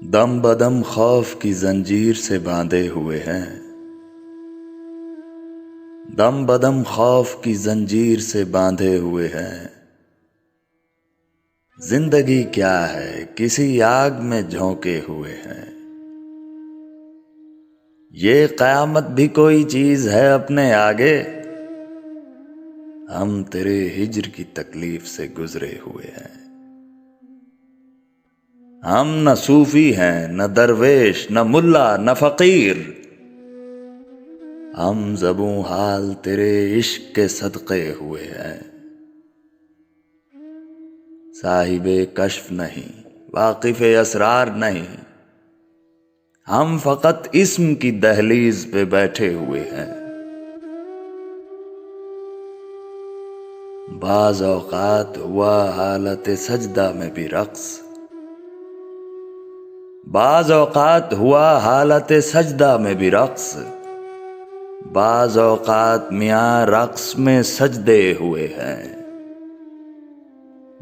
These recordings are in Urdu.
دم بدم خوف کی زنجیر سے باندھے ہوئے ہیں، دم بدم خوف کی زنجیر سے باندھے ہوئے ہیں۔ زندگی کیا ہے کسی آگ میں جھونکے ہوئے ہیں۔ یہ قیامت بھی کوئی چیز ہے اپنے آگے، ہم تیرے ہجر کی تکلیف سے گزرے ہوئے ہیں۔ ہم نہ صوفی ہیں، نہ درویش، نہ ملا، نہ فقیر، ہم زبوں حال تیرے عشق کے صدقے ہوئے ہیں۔ صاحب کشف نہیں، واقف اسرار نہیں، ہم فقط اسم کی دہلیز پہ بیٹھے ہوئے ہیں۔ بعض اوقات ہوا حالت سجدہ میں بھی رقص، بعض اوقات ہوا حالت سجدہ میں بھی رقص، بعض اوقات میاں رقص میں سجدے ہوئے ہیں،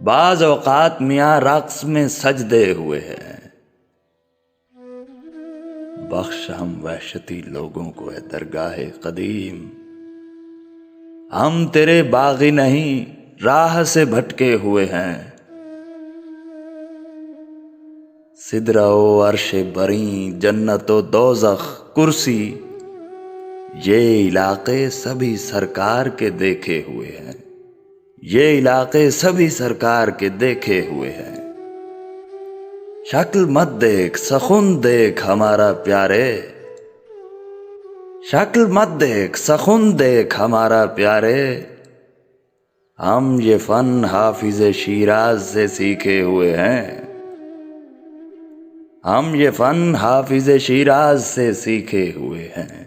بعض اوقات میاں رقص میں سجدے ہوئے ہیں۔ بخش ہم وحشتی لوگوں کو اے درگاہ قدیم، ہم تیرے باغی نہیں راہ سے بھٹکے ہوئے ہیں۔ سدرہ و عرش بریں، جنت و دوزخ، کرسی، یہ علاقے سبھی سرکار کے دیکھے ہوئے ہیں، یہ علاقے سبھی سرکار کے دیکھے ہوئے ہیں۔ شکل مت دیکھ سخن دیکھ ہمارا پیارے، شکل مت دیکھ سخن دیکھ ہمارا پیارے، ہم یہ فن حافظ شیراز سے سیکھے ہوئے ہیں، ہم یہ فن حافظ شیراز سے سیکھے ہوئے ہیں۔